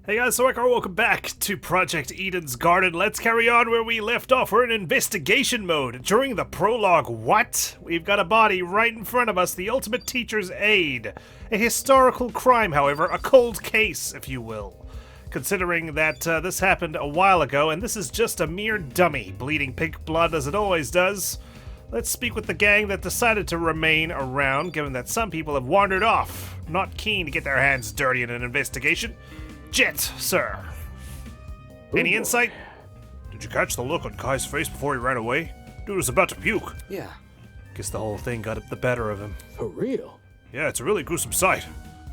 Hey guys, so welcome back to Project Eden's Garden. Let's carry on where we left off. We're in investigation mode. During the prologue, what? We've got a body right in front of us, the ultimate teacher's aide. A historical crime, however, a cold case, if you will. Considering that this happened a while ago, and this is just a mere dummy, bleeding pink blood as it always does. Let's speak with the gang that decided to remain around, given that some people have wandered off, not keen to get their hands dirty in an investigation. Jet, sir. Any insight? Did you catch the look on Kai's face before he ran away? Dude was about to puke. Yeah. Guess the whole thing got the better of him. For real? Yeah, it's a really gruesome sight.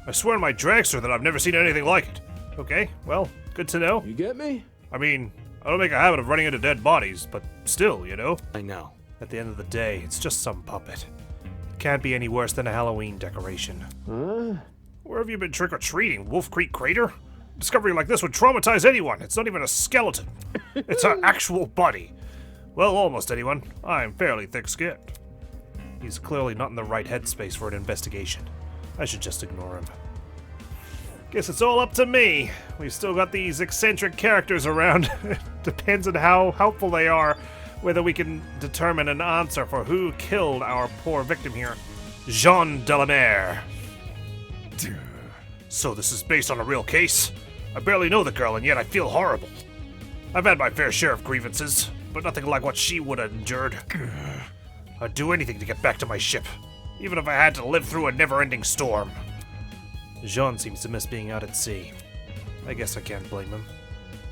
I swear on my dragster that I've never seen anything like it. Okay, well, good to know. You get me? I mean, I don't make a habit of running into dead bodies, but still, you know? I know. At the end of the day, it's just some puppet. Can't be any worse than a Halloween decoration. Huh? Where have you been trick-or-treating? Wolf Creek Crater? Discovery like this would traumatize anyone. It's not even a skeleton. It's an actual body. Well, almost anyone. I'm fairly thick-skinned. He's clearly not in the right headspace for an investigation. I should just ignore him. Guess it's all up to me. We've still got these eccentric characters around. Depends on how helpful they are, whether we can determine an answer for who killed our poor victim here. Jean Delamere. So this is based on a real case? I barely know the girl, and yet I feel horrible. I've had my fair share of grievances, but nothing like what she would have endured. I'd do anything to get back to my ship, even if I had to live through a never-ending storm. Jean seems to miss being out at sea. I guess I can't blame him.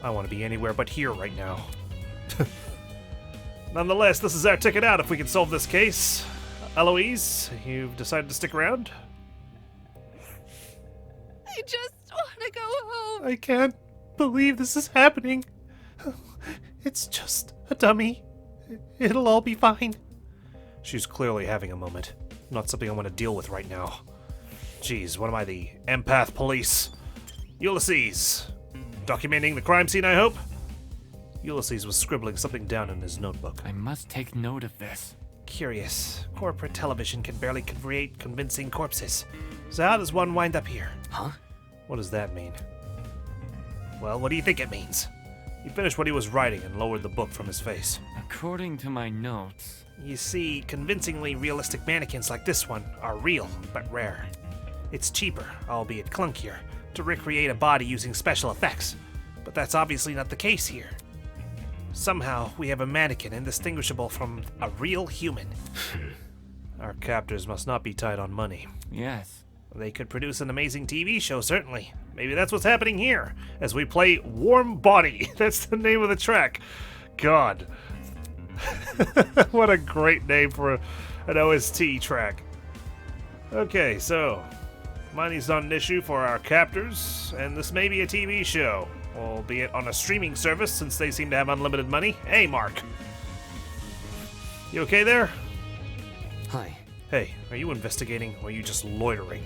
I want to be anywhere but here right now. Nonetheless, this is our ticket out if we can solve this case. Eloise, you've decided to stick around? I just want to go home. I can't believe this is happening. It's just a dummy. It'll all be fine. She's clearly having a moment. Not something I want to deal with right now. Jeez, what am I, the empath police? Ulysses. Documenting the crime scene, I hope? Ulysses was scribbling something down in his notebook. I must take note of this. Curious. Corporate television can barely create convincing corpses. So how does one wind up here? Huh? What does that mean? Well, what do you think it means? He finished what he was writing and lowered the book from his face. According to my notes... You see, convincingly realistic mannequins like this one are real, but rare. It's cheaper, albeit clunkier, to recreate a body using special effects, but that's obviously not the case here. Somehow, we have a mannequin indistinguishable from a real human. Our captors must not be tight on money. Yes. They could produce an amazing TV show, certainly. Maybe that's what's happening here, as we play Warm Body. That's the name of the track. God. What a great name for an OST track. Okay, so, money's not an issue for our captors, and this may be a TV show, albeit on a streaming service since they seem to have unlimited money. Hey, Mark. You okay there? Hi. Hey, are you investigating, or are you just loitering?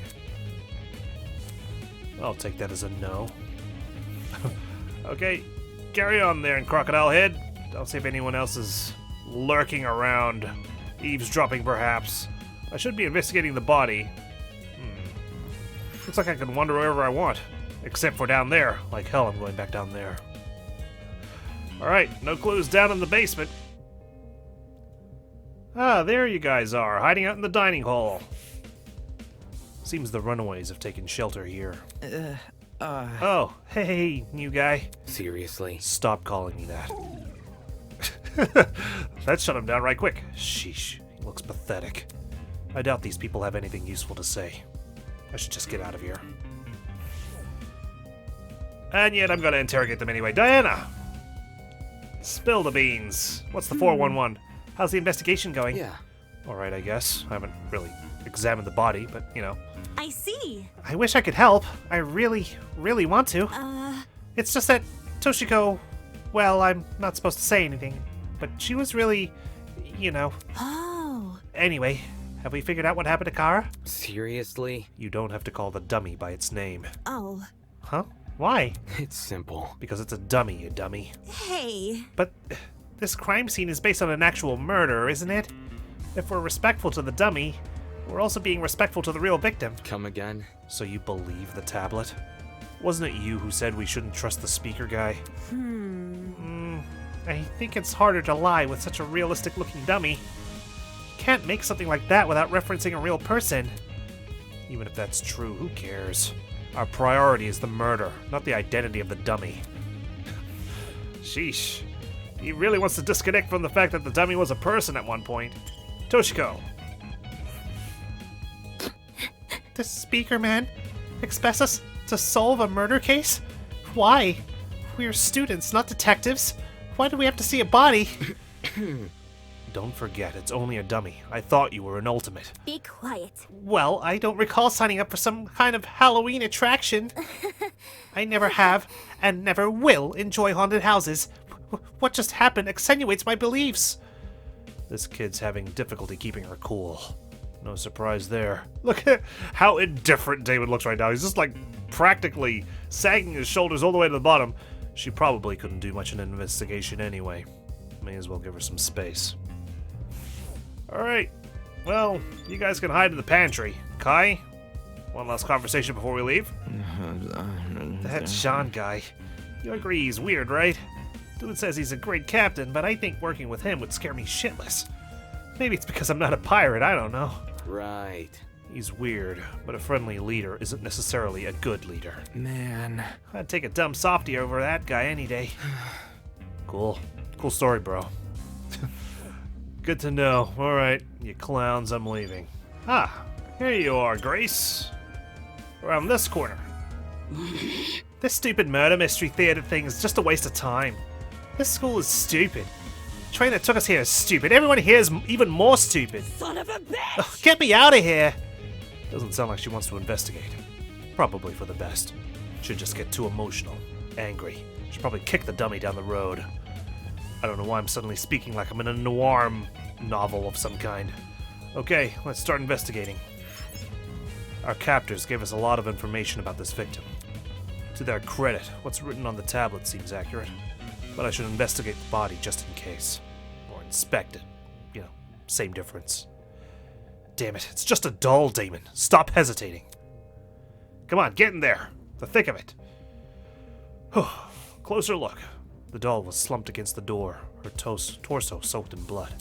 I'll take that as a no. Okay, carry on there in Crocodile Head. I'll see if anyone else is lurking around, eavesdropping perhaps. I should be investigating the body. Looks like I can wander wherever I want, except for down there. Like hell, I'm going back down there. Alright, no clues down in the basement. Ah, there you guys are, hiding out in the dining hall. Seems the runaways have taken shelter here. Oh, hey, new guy. Seriously? Stop calling me that. That shut him down right quick. Sheesh, he looks pathetic. I doubt these people have anything useful to say. I should just get out of here. And yet I'm gonna interrogate them anyway. Diana! Spill the beans. What's the 411? How's the investigation going? Yeah. Alright, I guess. I haven't really examined the body, but, you know. I see. I wish I could help. I really, really want to. It's just that Toshiko, well, I'm not supposed to say anything, but she was really, you know. Oh. Anyway, have we figured out what happened to Kara? Seriously? You don't have to call the dummy by its name. Oh. Huh? Why? It's simple. Because it's a dummy, you dummy. Hey. But this crime scene is based on an actual murder, isn't it? If we're respectful to the dummy, we're also being respectful to the real victim. Come again? So you believe the tablet? Wasn't it you who said we shouldn't trust the speaker guy? I think it's harder to lie with such a realistic-looking dummy. Can't make something like that without referencing a real person. Even if that's true, who cares? Our priority is the murder, not the identity of the dummy. Sheesh. He really wants to disconnect from the fact that the dummy was a person at one point. Toshiko. The speaker man expects us to solve a murder case? Why? We're students, not detectives. Why do we have to see a body? Don't forget, it's only a dummy. I thought you were an ultimate. Be quiet. Well, I don't recall signing up for some kind of Halloween attraction. I never have, and never will, enjoy haunted houses. What just happened accentuates my beliefs. This kid's having difficulty keeping her cool. No surprise there. Look at how indifferent David looks right now. He's just like practically sagging his shoulders all the way to the bottom. She probably couldn't do much in an investigation anyway. May as well give her some space. Alright. Well, you guys can hide in the pantry. Kai, one last conversation before we leave? That Jean guy. You agree he's weird, right? Dude says he's a great captain, but I think working with him would scare me shitless. Maybe it's because I'm not a pirate, I don't know. Right. He's weird, but a friendly leader isn't necessarily a good leader. Man. I'd take a dumb softie over that guy any day. Cool. Cool story, bro. Good to know. Alright, you clowns, I'm leaving. Ah, here you are, Grace. Around this corner. This stupid murder mystery theater thing is just a waste of time. This school is stupid. The train that took us here is stupid. Everyone here is even more stupid. Son of a bitch! Ugh, get me out of here! Doesn't sound like she wants to investigate. Probably for the best. Should just get too emotional, angry. Should probably kick the dummy down the road. I don't know why I'm suddenly speaking like I'm in a noir novel of some kind. Okay, let's start investigating. Our captors gave us a lot of information about this victim. To their credit, what's written on the tablet seems accurate. But I should investigate the body just in case. Or inspect it. You know, same difference. Damn it, it's just a doll, Damon. Stop hesitating. Come on, get in there. The thick of it. Closer look. The doll was slumped against the door, her torso soaked in blood.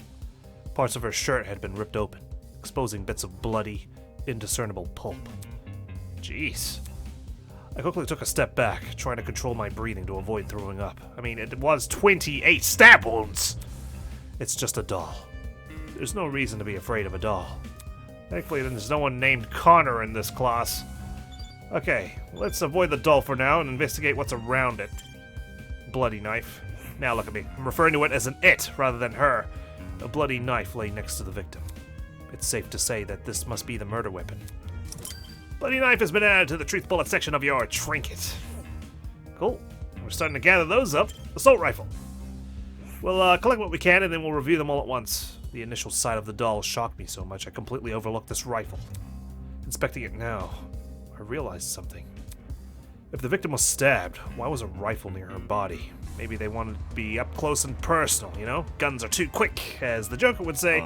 Parts of her shirt had been ripped open, exposing bits of bloody, indiscernible pulp. Jeez. I quickly took a step back, trying to control my breathing to avoid throwing up. I mean, it was 28 stab wounds! It's just a doll. There's no reason to be afraid of a doll. Thankfully, there's no one named Connor in this class. Okay, let's avoid the doll for now and investigate what's around it. Bloody knife. Now look at me. I'm referring to it as an it rather than her. A bloody knife lay next to the victim. It's safe to say that this must be the murder weapon. Bloody knife has been added to the truth bullet section of your trinket. Cool. We're starting to gather those up. Assault rifle. We'll collect what we can and then we'll review them all at once. The initial sight of the doll shocked me so much I completely overlooked this rifle. Inspecting it now, I realized something. If the victim was stabbed, why was a rifle near her body? Maybe they wanted to be up close and personal, you know? Guns are too quick, as the Joker would say.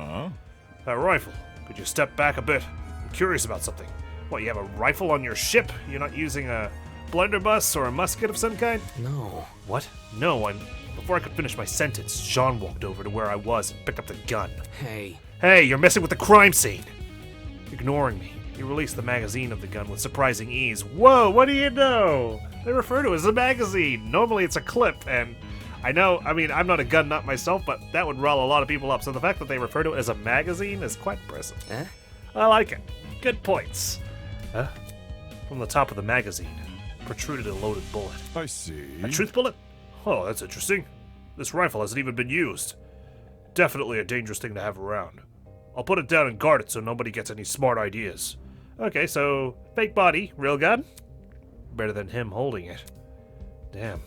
That rifle. Could you step back a bit? I'm curious about something. What, you have a rifle on your ship? You're not using a blunderbuss or a musket of some kind? No. What? No, Before I could finish my sentence, Jean walked over to where I was and picked up the gun. Hey. Hey, you're messing with the crime scene! Ignoring me, he released the magazine of the gun with surprising ease. Whoa, what do you know? They refer to it as a magazine. Normally it's a clip, and I know, I mean, I'm not a gun nut myself, but that would rile a lot of people up, so the fact that they refer to it as a magazine is quite impressive. Eh? I like it. Good points. Huh? From the top of the magazine protruded a loaded bullet. I see. A truth bullet? Oh, that's interesting. This rifle hasn't even been used. Definitely a dangerous thing to have around. I'll put it down and guard it so nobody gets any smart ideas. Okay, so fake body, real gun? Better than him holding it. Damn,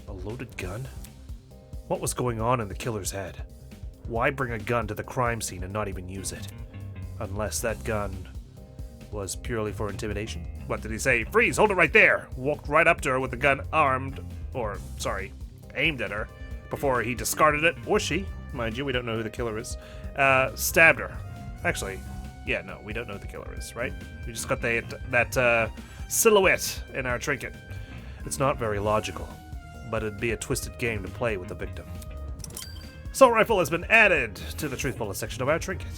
a loaded gun? What was going on in the killer's head? Why bring a gun to the crime scene and not even use it? Unless that gun was purely for intimidation. What did he say? Freeze, hold it right there! Walked right up to her with the gun aimed at her, before he discarded it, or she, mind you, we don't know who the killer is, stabbed her. Actually, yeah, no, we don't know who the killer is, right? We just got that silhouette in our trinket. It's not very logical, but it'd be a twisted game to play with the victim. Assault rifle has been added to the truth bullet section of our trinket.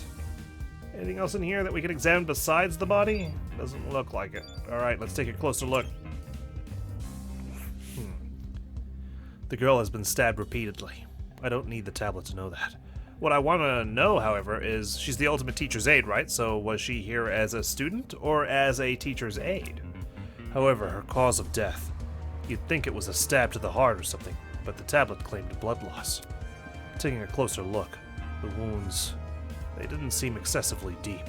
Anything else in here that we can examine besides the body? Doesn't look like it. Alright, let's take a closer look. The girl has been stabbed repeatedly. I don't need the tablet to know that. What I want to know, however, is she's the ultimate teacher's aide, right? So was she here as a student or as a teacher's aide? However, her cause of death, you'd think it was a stab to the heart or something, but the tablet claimed blood loss. Taking a closer look, the wounds, they didn't seem excessively deep.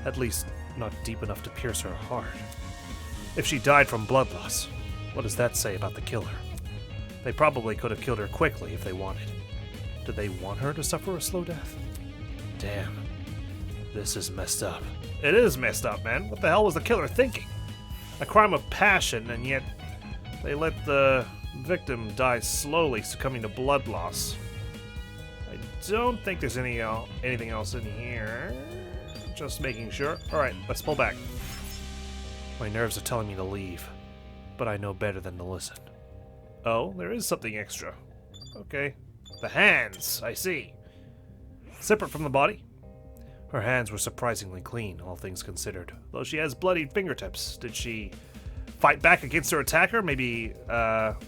At least, not deep enough to pierce her heart. If she died from blood loss, what does that say about the killer? They probably could have killed her quickly if they wanted. Did they want her to suffer a slow death? Damn. This is messed up. It is messed up, man. What the hell was the killer thinking? A crime of passion, and yet they let the victim die slowly, succumbing to blood loss. I don't think there's anything else in here. Just making sure. Alright, let's pull back. My nerves are telling me to leave, but I know better than to listen. Oh, there is something extra. Okay. The hands, I see. Separate from the body. Her hands were surprisingly clean, all things considered. Though she has bloodied fingertips. Did she fight back against her attacker? Maybe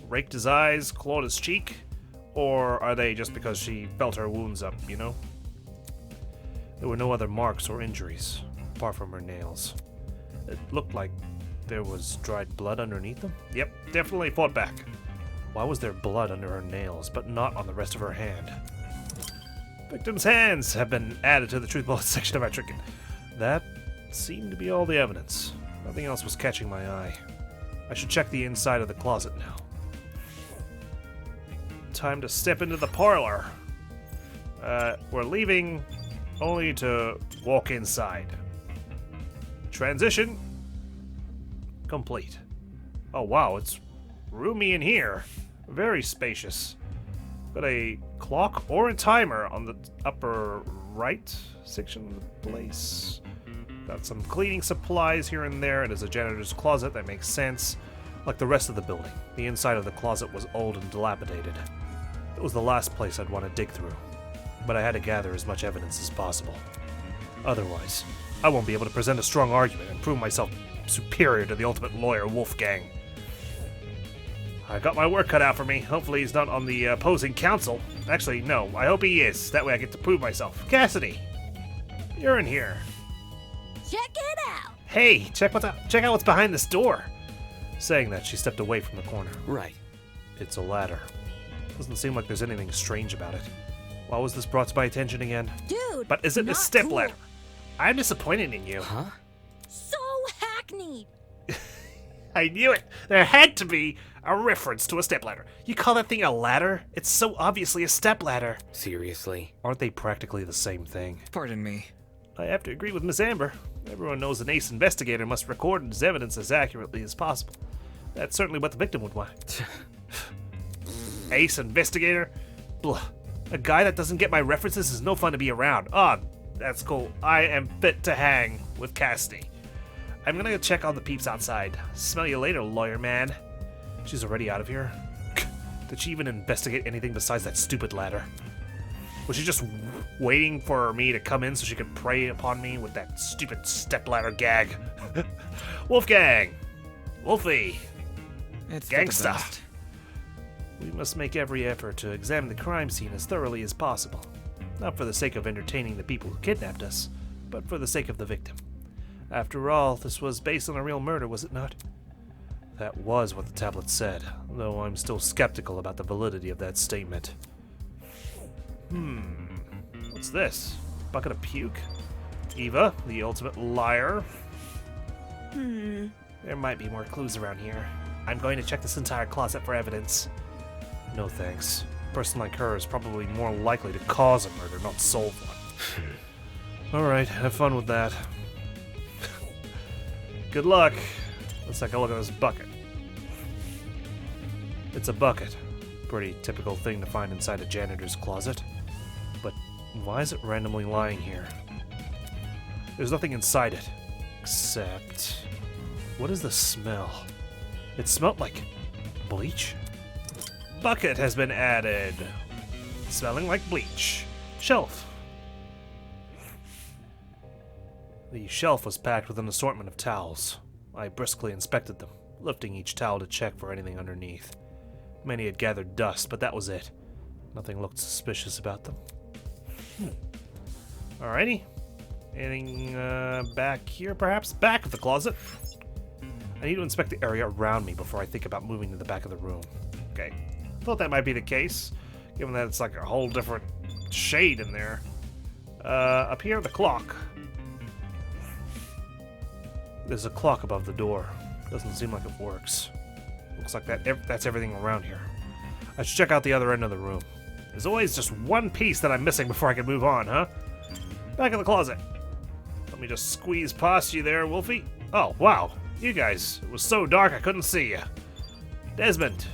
raked his eyes, clawed his cheek? Or are they just because she felt her wounds up, you know? There were no other marks or injuries, apart from her nails. It looked like there was dried blood underneath them. Yep, definitely fought back. Why was there blood under her nails, but not on the rest of her hand? Victim's hands have been added to the truth bullet section of our trinket. That seemed to be all the evidence. Nothing else was catching my eye. I should check the inside of the closet now. Time to step into the parlor. We're leaving only to walk inside. Transition complete. Oh wow, it's roomy in here. Very spacious. Got a clock or a timer on the upper right section of the place. Got some cleaning supplies here and there. It is a janitor's closet. That makes sense. Like the rest of the building, the inside of the closet was old and dilapidated. It was the last place I'd want to dig through, but I had to gather as much evidence as possible. Otherwise, I won't be able to present a strong argument and prove myself superior to the ultimate lawyer, Wolfgang. I got my work cut out for me. Hopefully he's not on the opposing council. Actually, no. I hope he is. That way I get to prove myself. Cassidy! You're in here. Check it out. Hey, check out what's behind this door. Saying that, she stepped away from the corner. Right. It's a ladder. Doesn't seem like there's anything strange about it. Why was this brought to my attention again? Dude, But is it a not step cool. ladder? I'm disappointed in you. Huh? So hackneyed. I knew it. There had to be a reference to a stepladder. You call that thing a ladder? It's so obviously a stepladder. Seriously? Aren't they practically the same thing? Pardon me. I have to agree with Miss Amber. Everyone knows an ace investigator must record his evidence as accurately as possible. That's certainly what the victim would want. Ace investigator? Blah. A guy that doesn't get my references is no fun to be around. Ah, that's cool. I am fit to hang with Cassidy. I'm gonna go check on the peeps outside. Smell you later, lawyer man. She's already out of here? Did she even investigate anything besides that stupid ladder? Was she just waiting for me to come in so she could prey upon me with that stupid stepladder gag? Wolfgang! Wolfie! It's Gangsta! the best. We must make every effort to examine the crime scene as thoroughly as possible. Not for the sake of entertaining the people who kidnapped us, but for the sake of the victim. After all, this was based on a real murder, was it not? That was what the tablet said, though I'm still skeptical about the validity of that statement. What's this? Bucket of puke? Eva, the ultimate liar? There might be more clues around here. I'm going to check this entire closet for evidence. No thanks. A person like her is probably more likely to cause a murder, not solve one. Alright, have fun with that. Good luck. Let's take a look at this bucket. It's a bucket. Pretty typical thing to find inside a janitor's closet. But why is it randomly lying here? There's nothing inside it. Except... what is the smell? It smelled like bleach. Bucket has been added. Smelling like bleach. Shelf. The shelf was packed with an assortment of towels. I briskly inspected them, lifting each towel to check for anything underneath. Many had gathered dust, but that was it. Nothing looked suspicious about them. Alrighty. Anything back here, perhaps? Back of the closet. I need to inspect the area around me before I think about moving to the back of the room. Okay. Thought that might be the case, given that it's like a whole different shade in there. Up here, the clock. There's a clock above the door. Doesn't seem like it works. Looks like that's everything around here. I should check out the other end of the room. There's always just one piece that I'm missing before I can move on, huh? Back in the closet. Let me just squeeze past you there, Wolfie. Oh, wow. You guys. It was so dark I couldn't see you. Desmond.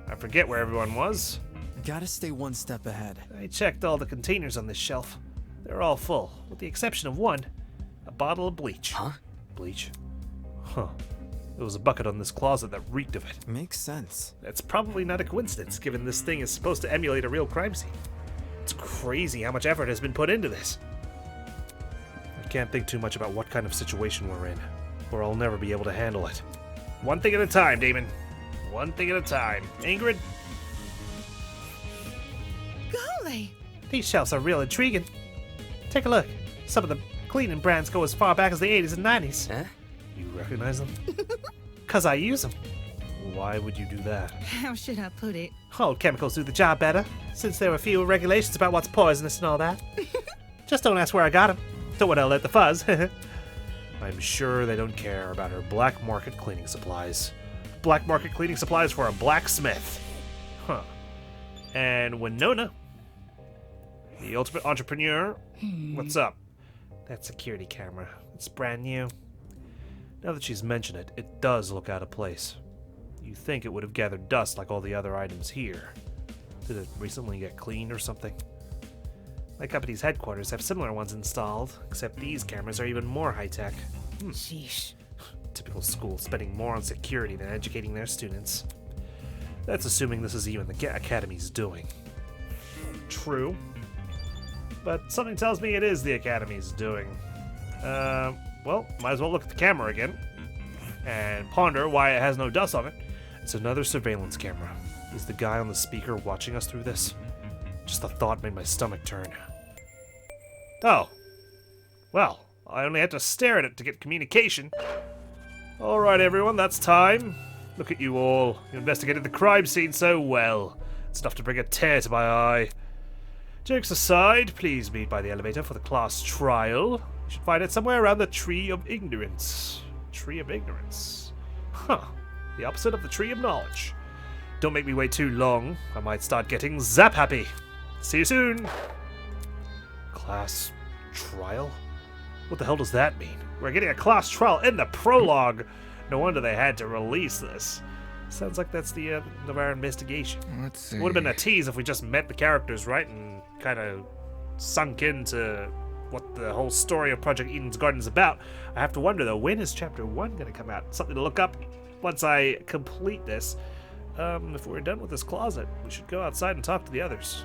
I forget where everyone was. Gotta stay one step ahead. I checked all the containers on this shelf. They're all full, with the exception of one. A bottle of bleach. Huh? Bleach? Huh. There was a bucket on this closet that reeked of it. Makes sense. That's probably not a coincidence, given this thing is supposed to emulate a real crime scene. It's crazy how much effort has been put into this. I can't think too much about what kind of situation we're in, or I'll never be able to handle it. One thing at a time, Damon. One thing at a time. Ingrid? Golly! These shelves are real intriguing. Take a look. Some of the cleaning brands go as far back as the 80s and 90s. Huh? You recognize them? 'Cause I use them. Why would you do that? How should I put it? Oh, chemicals do the job better, since there are fewer regulations about what's poisonous and all that. Just don't ask where I got them. Don't want to let the fuzz. I'm sure they don't care about her black market cleaning supplies. Black market cleaning supplies for a blacksmith. Huh. And Winona, the ultimate entrepreneur. What's up? That security camera. It's brand new. Now that she's mentioned it, it does look out of place. You think it would have gathered dust like all the other items here. Did it recently get cleaned or something? My company's headquarters have similar ones installed, except these cameras are even more high-tech. Sheesh. Typical school, spending more on security than educating their students. That's assuming this is even the Academy's doing. True. But something tells me it is the Academy's doing. Well, might as well look at the camera again. And ponder why it has no dust on it. It's another surveillance camera. Is the guy on the speaker watching us through this? Just the thought made my stomach turn. Oh. Well, I only had to stare at it to get communication. Alright everyone, that's time. Look at you all. You investigated the crime scene so well. It's enough to bring a tear to my eye. Jokes aside, please meet by the elevator for the class trial. You should find it somewhere around the Tree of Ignorance. Tree of Ignorance. Huh. The opposite of the Tree of Knowledge. Don't make me wait too long. I might start getting zap happy. See you soon. Class trial? What the hell does that mean? We're getting a class trial in the prologue. No wonder they had to release this. Sounds like that's the end of our investigation. Let's see. Would have been a tease if we just met the characters, right, and kind of sunk into what the whole story of Project Eden's Garden is about. I have to wonder, though, when is Chapter 1 going to come out? Something to look up once I complete this. If we're done with this closet, we should go outside and talk to the others.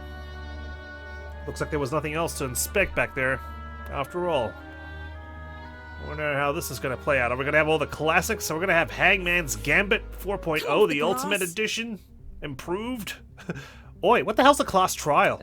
Looks like there was nothing else to inspect back there, after all. I wonder how this is going to play out. Are we going to have all the classics? Are we going to have Hangman's Gambit 4.0, the Ultimate Edition? Improved? Oi, what the hell's a class trial?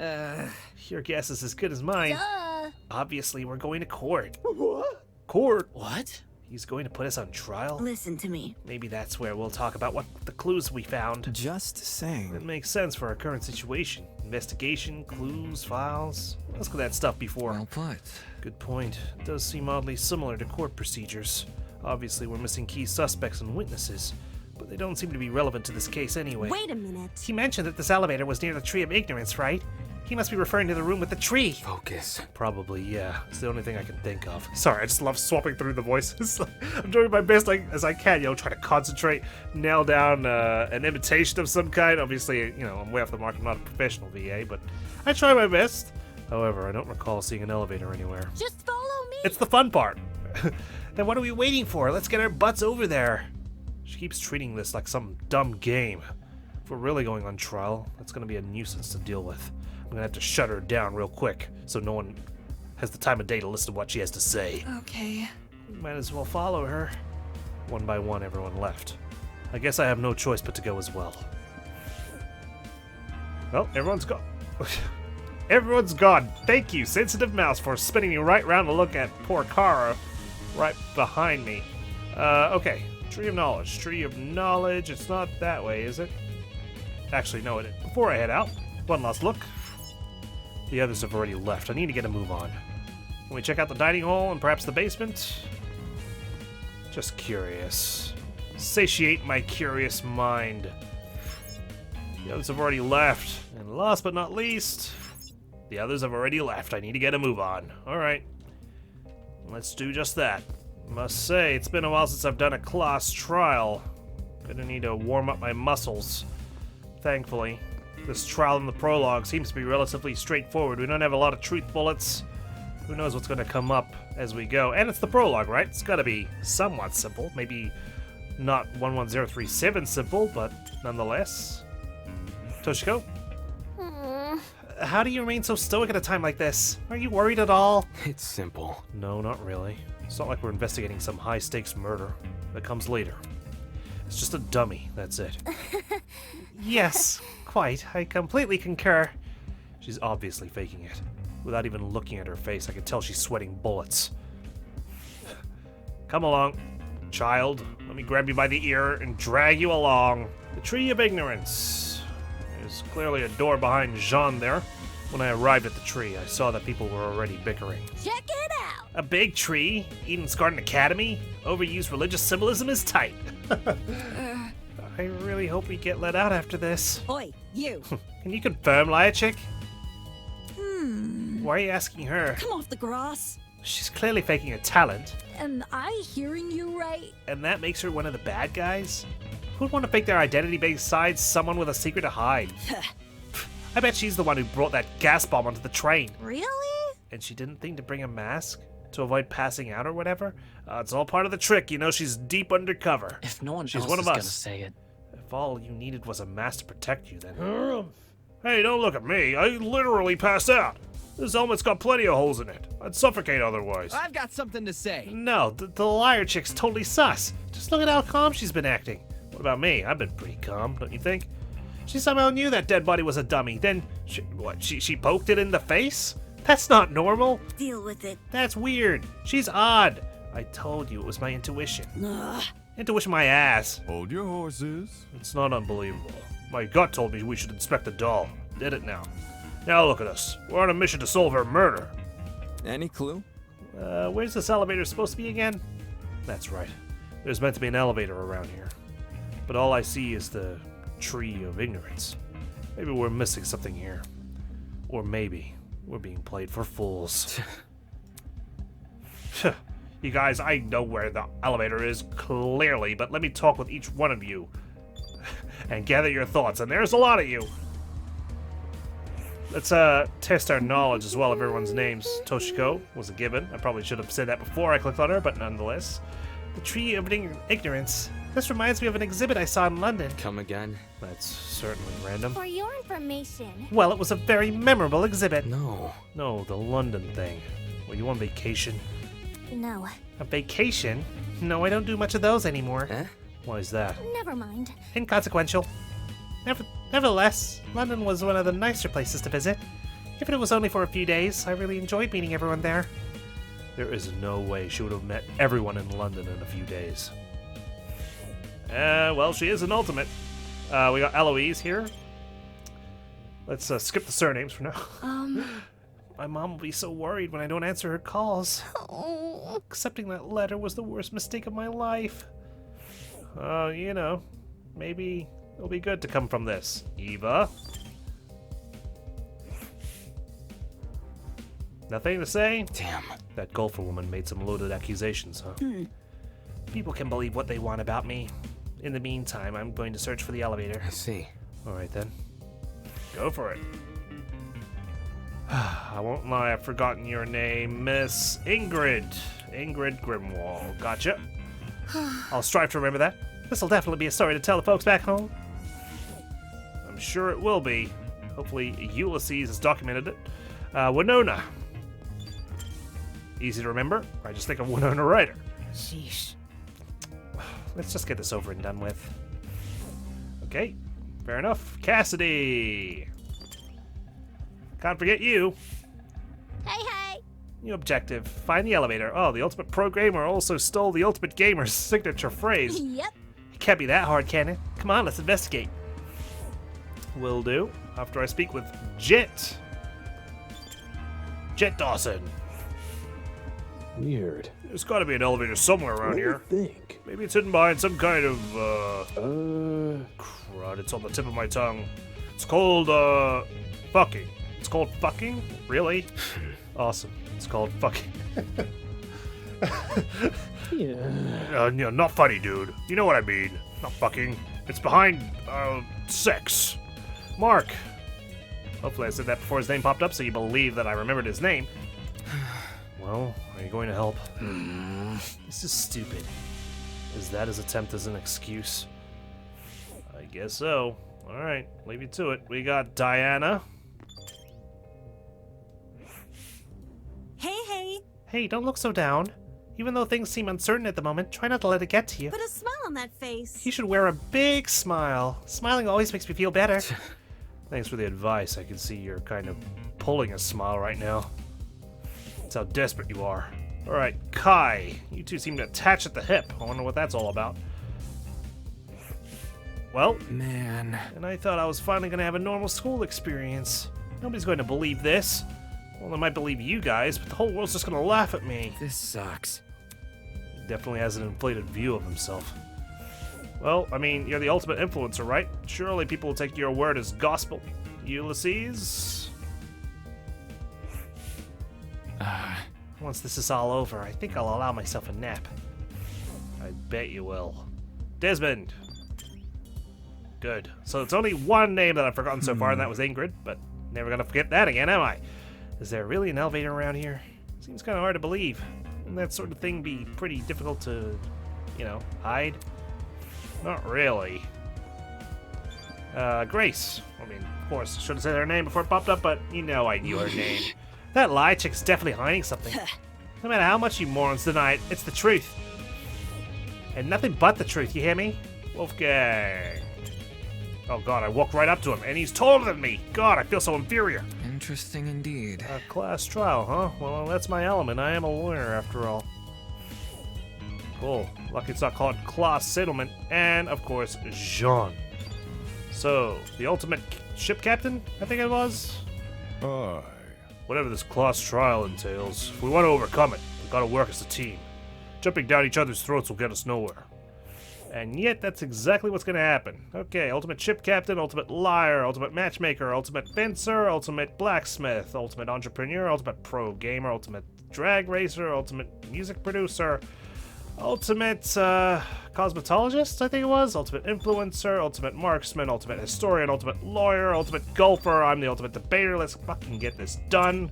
Your guess is as good as mine. Duh. Obviously, we're going to court. What? Court? What? He's going to put us on trial? Listen to me. Maybe that's where we'll talk about what the clues we found. Just It saying. makes sense for our current situation. Investigation, clues, files. What else could that stuff be for? Well put. Good point. It does seem oddly similar to court procedures. Obviously, we're missing key suspects and witnesses, but they don't seem to be relevant to this case anyway. Wait a minute. He mentioned that this elevator was near the Tree of Ignorance, right? He must be referring to the room with the tree. Focus. Probably, yeah. It's the only thing I can think of. Sorry, I just love swapping through the voices. I'm doing my best as I can, try to concentrate, nail down an imitation of some kind. Obviously, I'm way off the mark. I'm not a professional VA, but I try my best. However, I don't recall seeing an elevator anywhere. Just follow me. It's the fun part. Then what are we waiting for? Let's get our butts over there. She keeps treating this like some dumb game. If we're really going on trial, that's gonna be a nuisance to deal with. I'm gonna have to shut her down real quick so no one has the time of day to listen to what she has to say. Okay. We might as well follow her. One by one, everyone left. I guess I have no choice but to go as well. Well, everyone's gone. Everyone's gone. Thank you, Sensitive Mouse, for spinning me right round to look at poor Kara right behind me. Okay. Tree of Knowledge. Tree of Knowledge. It's not that way, is it? Actually, no, it is. Before I head out, one last look. The others have already left. I need to get a move on. Can we check out the dining hall and perhaps the basement? Just curious. Satiate my curious mind. The others have already left. And last but not least, the others have already left. I need to get a move on. Alright. Let's do just that. Must say, it's been a while since I've done a class trial. Gonna need to warm up my muscles. Thankfully, this trial in the prologue seems to be relatively straightforward. We don't have a lot of truth bullets. Who knows what's gonna come up as we go. And it's the prologue, right? It's gotta be somewhat simple. Maybe not 11037 simple, but nonetheless. Toshiko? How do you remain so stoic at a time like this? Are you worried at all? It's simple. No, not really. It's not like we're investigating some high-stakes murder. That comes later. It's just a dummy, that's it. Yes, quite. I completely concur. She's obviously faking it. Without even looking at her face, I can tell she's sweating bullets. Come along, child. Let me grab you by the ear and drag you along. The Tree of Ignorance. There's clearly a door behind Jean there. When I arrived at the tree, I saw that people were already bickering. Check it out. A big tree? Eden's Garden Academy? Overused religious symbolism is tight. I really hope we get let out after this. Oi, you. Can you confirm, Liachik? Why are you asking her? Come off the grass. She's clearly faking a talent, Am I hearing you right? and that makes her one of the bad guys? Who'd want to fake their identity besides someone with a secret to hide? I bet she's the one who brought that gas bomb onto the train. Really? And she didn't think to bring a mask? To avoid passing out or whatever? It's all part of the trick, you know, she's deep undercover. If no one She's else one of is gonna us. say it, If all you needed was a mask to protect you, then... Hey, don't look at me. I literally passed out. This helmet's got plenty of holes in it. I'd suffocate otherwise. I've got something to say. No, the liar chick's totally sus. Just look at how calm she's been acting. What about me? I've been pretty calm, don't you think? She somehow knew that dead body was a dummy. Then, she poked it in the face? That's not normal. Deal with it. That's weird. She's odd. I told you it was my intuition. Ugh. Intuition my ass. Hold your horses. It's not unbelievable. My gut told me we should inspect the doll. Did it now. Now look at us. We're on a mission to solve her murder. Any clue? Where's this elevator supposed to be again? That's right. There's meant to be an elevator around here. But all I see is the Tree of Ignorance. Maybe we're missing something here. Or maybe we're being played for fools. You guys, I know where the elevator is, clearly, but let me talk with each one of you. And gather your thoughts, and there's a lot of you. Let's test our knowledge as well of everyone's names. Toshiko was a given. I probably should have said that before I clicked on her, but nonetheless. The Tree of Ignorance. This reminds me of an exhibit I saw in London. Come again? That's certainly random. For your information. Well, it was a very memorable exhibit. No. No, the London thing. Were you on vacation? No, A vacation? No, I don't do much of those anymore. Eh? Why is that? never mind. Inconsequential. Nevertheless, London was one of the nicer places to visit. Even if it was only for a few days, I really enjoyed meeting everyone there. There is no way she would have met everyone in London in a few days. Well, she is an ultimate. We got Eloise here. Let's skip the surnames for now. My mom will be so worried when I don't answer her calls. Oh. Accepting that letter was the worst mistake of my life. You know, maybe it'll be good to come from this. Eva? Nothing to say? Damn. That golfer woman made some loaded accusations, huh? People can believe what they want about me. In the meantime, I'm going to search for the elevator. I see. Alright then. Go for it. I won't lie, I've forgotten your name, Miss Ingrid. Ingrid Grimwall. Gotcha. I'll strive to remember that. This'll definitely be a story to tell the folks back home. I'm sure it will be. Hopefully Ulysses has documented it. Winona. Easy to remember. I just think of Winona Ryder. Sheesh. Let's just get this over and done with. Okay, fair enough. Cassidy. Can't forget you. Hey, hey. New objective. Find the elevator. Oh, the ultimate pro gamer also stole the ultimate gamer's signature phrase. Yep. It can't be that hard, can it? Come on, let's investigate. Will do. After I speak with Jet. Jet Dawson. Weird. There's gotta be an elevator somewhere around here. Think. Maybe it's hidden behind some kind of, crud, it's on the tip of my tongue. It's called, fucking. It's called fucking? Really? Awesome. It's called fucking. Yeah. No, not funny, dude. You know what I mean. Not fucking. It's behind, sex. Mark. Hopefully I said that before his name popped up so you believe that I remembered his name. Well, are you going to help? This is stupid. Is that his attempt as an excuse? I guess so. Alright, leave you to it. We got Diana. Hey, hey! Hey, don't look so down. Even though things seem uncertain at the moment, try not to let it get to you. Put a smile on that face. You should wear a big smile. Smiling always makes me feel better. Thanks for the advice. I can see you're kind of pulling a smile right now. That's how desperate you are. Alright, Kai. You two seem to attach at the hip. I wonder what that's all about. Well, Man. and I thought I was finally going to have a normal school experience. Nobody's going to believe this. Well, they might believe you guys, but the whole world's just going to laugh at me. This sucks. He definitely has an inflated view of himself. Well, I mean, you're the ultimate influencer, right? Surely people will take your word as gospel. Ulysses? Once this is all over, I think I'll allow myself a nap. I bet you will. Desmond! Good. So it's only one name that I've forgotten so far, and that was Ingrid, but never gonna forget that again, am I? Is there really an elevator around here? Seems kind of hard to believe. Wouldn't that sort of thing be pretty difficult to, you know, hide? Not really. Grace. I mean, of course, I should have said her name before it popped up, but you know I knew her name. That lie chick's definitely hiding something. No matter how much you morons deny it, it's the truth. And nothing but the truth, you hear me? Wolfgang. Oh god, I walked right up to him, and he's taller than me! God, I feel so inferior. Interesting indeed. A class trial, huh? Well, that's my element. I am a lawyer, after all. Cool. Lucky it's not called class settlement. And, of course, Jean. So, the ultimate ship captain, I think it was? Aye. Whatever this class trial entails, if we want to overcome it, we've got to work as a team. Jumping down each other's throats will get us nowhere. And yet, that's exactly what's going to happen. Okay, ultimate ship captain, ultimate liar, ultimate matchmaker, ultimate fencer, ultimate blacksmith, ultimate entrepreneur, ultimate pro gamer, ultimate drag racer, ultimate music producer, ultimate cosmetologist, I think it was, ultimate influencer, ultimate marksman, ultimate historian, ultimate lawyer, ultimate golfer. I'm the ultimate debater. Let's fucking get this done.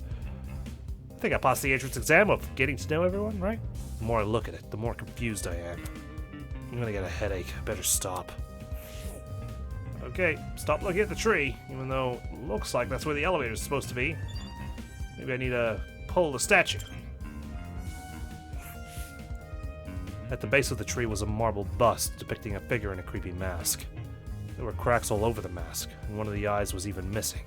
I think I passed the entrance exam of getting to know everyone, right? The more I look at it, the more confused I am. I'm gonna get a headache. Better stop. Okay, stop looking at the tree, even though it looks like that's where the elevator's supposed to be. Maybe I need to pull the statue. At the base of the tree was a marble bust depicting a figure in a creepy mask. There were cracks all over the mask, and one of the eyes was even missing.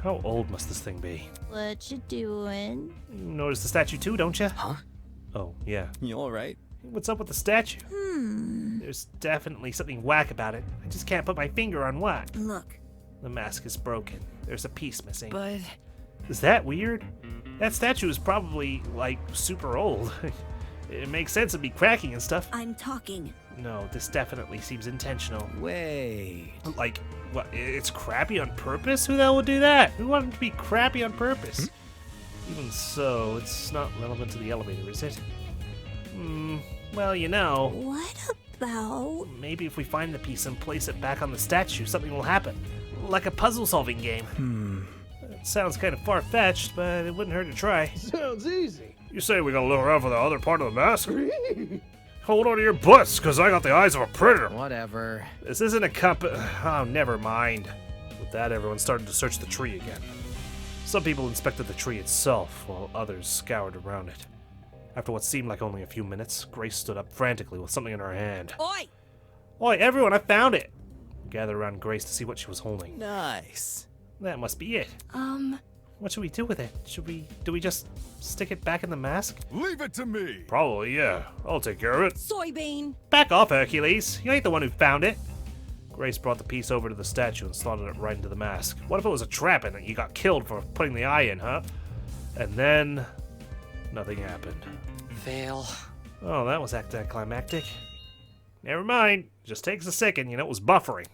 How old must this thing be? What you doing? You notice the statue too, don't you? Huh? Oh, yeah. You alright? What's up with the statue? There's definitely something whack about it. I just can't put my finger on what. Look. The mask is broken. There's a piece missing. But Is that weird? That statue is probably, like, super old. It makes sense it'd be cracking and stuff. I'm talking. No, this definitely seems intentional. Wait. Like, what, it's crappy on purpose? Who the hell would do that? Who wanted to be crappy on purpose? Even so, it's not relevant to the elevator, is it? Well, you know, What about? maybe if we find the piece and place it back on the statue, something will happen. Like a puzzle-solving game. It sounds kind of far-fetched, but it wouldn't hurt to try. Sounds easy. You say we gotta look around for the other part of the mask? Hold on to your butts, because I got the eyes of a predator. Whatever. This isn't a Oh, never mind. With that, everyone started to search the tree again. Some people inspected the tree itself, while others scoured around it. After what seemed like only a few minutes, Grace stood up frantically with something in her hand. Oi! Oi, everyone, I found it! Gathered around Grace to see what she was holding. Nice. That must be it. What should we do with it? Do we just stick it back in the mask? Leave it to me. Probably, yeah. I'll take care of it. Soybean! Back off, Hercules. You ain't the one who found it. Grace brought the piece over to the statue and slotted it right into the mask. What if it was a trap and you got killed for putting the eye in, huh? And then... nothing happened. Fail. Oh, that was anticlimactic. Never mind. Just takes a second, you know, it was buffering.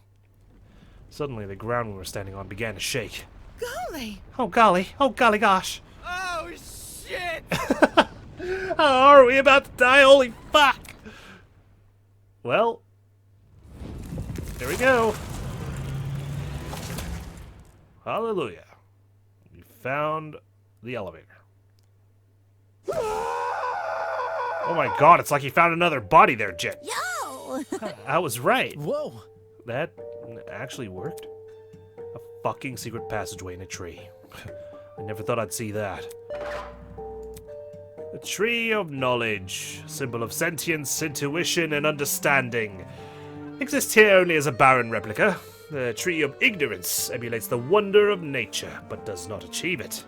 Suddenly, the ground we were standing on began to shake. Golly. Oh, golly. Oh, golly gosh. Oh, shit! How are we about to die? Holy fuck! Well, here we go. Hallelujah. We found the elevator. Oh my god, it's like you found another body there, Jet. Yo! I was right. Whoa. That actually worked. A fucking secret passageway in a tree. I never thought I'd see that. The Tree of Knowledge, symbol of sentience, intuition, and understanding. Exists here only as a barren replica. The Tree of Ignorance emulates the wonder of nature, but does not achieve it.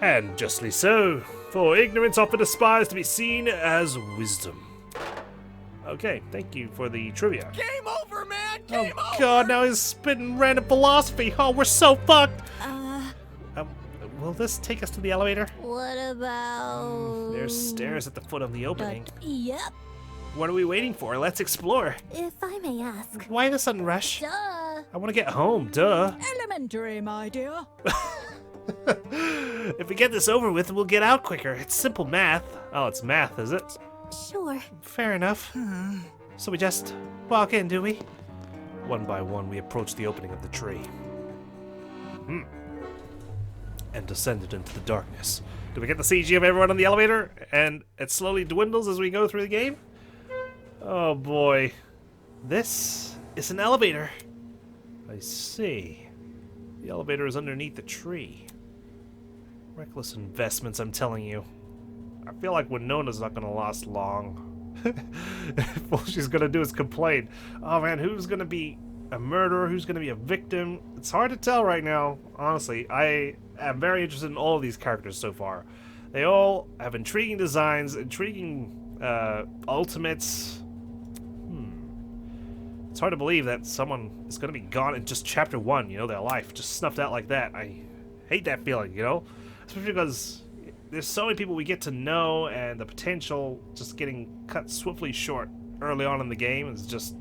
And justly so, for ignorance often aspires to be seen as wisdom. Okay, thank you for the trivia. Game over, man! Game Oh over! god, now he's spitting random philosophy. Oh, we're so fucked! Will this take us to the elevator? What about... There's stairs at the foot of the opening. Yep. What are we waiting for? Let's explore. If I may ask. Why the sudden rush? Duh. I want to get home, duh. Elementary, my dear. If we get this over with, we'll get out quicker. It's simple math. Oh, it's math, is it? Sure. Fair enough. So we just walk in, do we? One by one, we approach the opening of the tree. And descended into the darkness. Do we get the CG of everyone on the elevator? And it slowly dwindles as we go through the game? Oh boy. This is an elevator. I see. The elevator is underneath the tree. Reckless investments, I'm telling you. I feel like Winona's not gonna last long. All she's gonna do is complain. Oh man, who's gonna be a murderer? Who's gonna be a victim? It's hard to tell right now, honestly. I am very interested in all of these characters so far. They all have intriguing designs, intriguing ultimates. It's hard to believe that someone is gonna be gone in just chapter 1, you know, their life, just snuffed out like that. I hate that feeling, you know? Especially because there's so many people we get to know, and the potential just getting cut swiftly short early on in the game is just,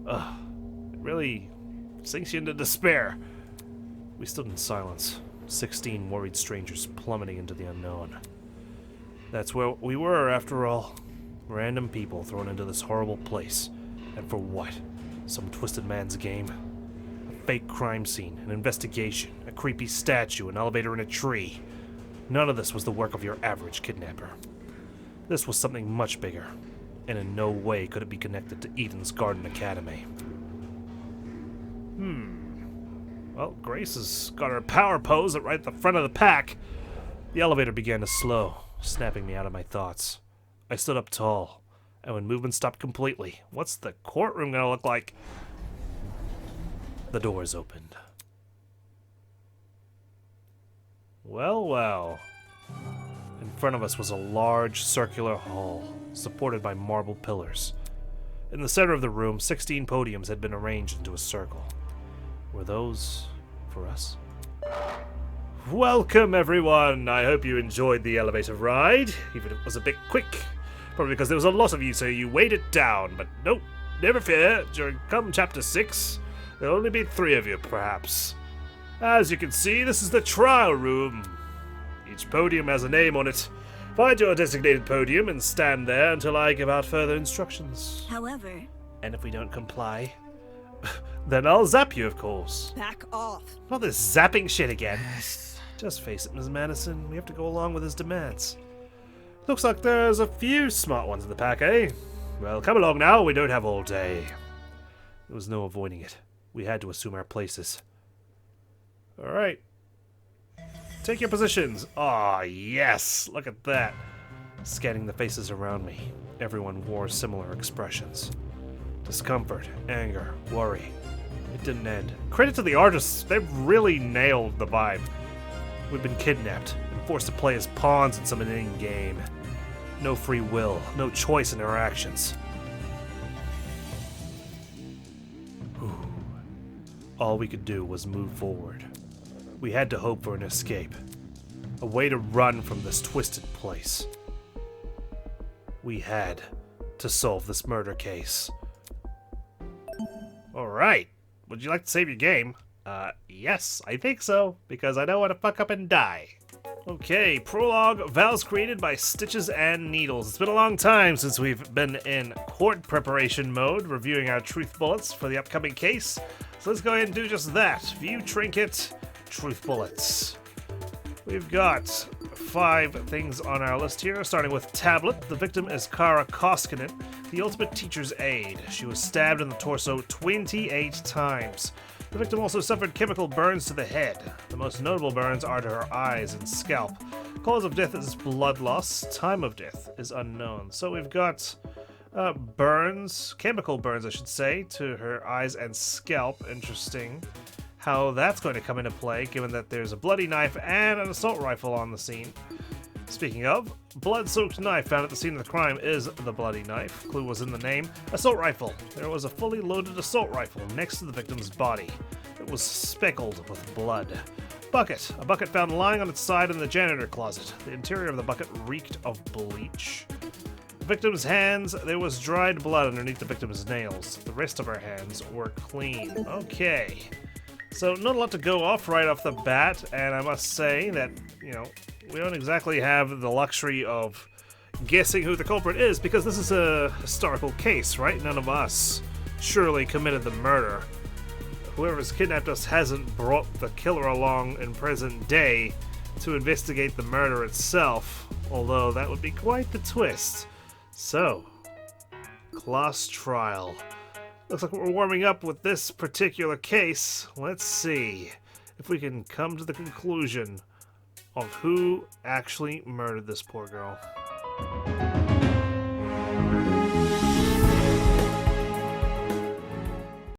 it really sinks you into despair. We stood in silence, 16 worried strangers plummeting into the unknown. That's where we were, after all. Random people thrown into this horrible place. And for what? Some twisted man's game? A fake crime scene, an investigation, a creepy statue, an elevator in a tree. None of this was the work of your average kidnapper. This was something much bigger, and in no way could it be connected to Eden's Garden Academy. Well, Grace has got her power pose right at the front of the pack. The elevator began to slow, snapping me out of my thoughts. I stood up tall, and when movement stopped completely, what's the courtroom gonna look like? The doors opened. Well, well. In front of us was a large circular hall, supported by marble pillars. In the center of the room, 16 podiums had been arranged into a circle. Were those for us? Welcome, everyone! I hope you enjoyed the elevator ride, even if it was a bit quick. Probably because there was a lot of you, so you weighed it down. But nope, never fear. During chapter 6, there'll only be 3 of you, perhaps. As you can see, this is the trial room. Each podium has a name on it. Find your designated podium and stand there until I give out further instructions. However, And if we don't comply, then I'll zap you, of course. Back off. Not this zapping shit again. Just face it, Ms. Madison. We have to go along with his demands. Looks like there's a few smart ones in the pack, eh? Well, come along now. We don't have all day. There was no avoiding it. We had to assume our places. Alright. Take your positions. Ah, yes. Look at that. Scanning the faces around me. Everyone wore similar expressions. Discomfort, anger, worry. It didn't end. Credit to the artists. They've really nailed the vibe. We've been kidnapped and forced to play as pawns in some inane game. No free will, no choice in our actions. Whew. All we could do was move forward. We had to hope for an escape. A way to run from this twisted place. We had to solve this murder case. Alright. Would you like to save your game? Yes, I think so, because I don't want to fuck up and die. Okay, Prologue, vows created by Stitches and Needles. It's been a long time since we've been in court preparation mode, reviewing our truth bullets for the upcoming case. So let's go ahead and do just that. View trinket, truth bullets. We've got 5 things on our list here, starting with tablet. The victim is Kara Koskinen, the ultimate teacher's aide. She was stabbed in the torso 28 times. The victim also suffered chemical burns to the head. The most notable burns are to her eyes and scalp. Cause of death is blood loss. Time of death is unknown. So we've got burns, chemical burns I should say, to her eyes and scalp. Interesting how that's going to come into play, given that there's a bloody knife and an assault rifle on the scene. Speaking of, blood-soaked knife found at the scene of the crime is the bloody knife. Clue was in the name. Assault rifle. There was a fully loaded assault rifle next to the victim's body. It was speckled with blood. Bucket. A bucket found lying on its side in the janitor closet. The interior of the bucket reeked of bleach. The victim's hands. There was dried blood underneath the victim's nails. The rest of her hands were clean. Okay. So not a lot to go off right off the bat, and I must say that, you know, we don't exactly have the luxury of guessing who the culprit is, because this is a historical case, right? None of us surely committed the murder. Whoever's kidnapped us hasn't brought the killer along in present day to investigate the murder itself, although that would be quite the twist. So, class trial. Looks like we're warming up with this particular case. Let's see if we can come to the conclusion of who actually murdered this poor girl.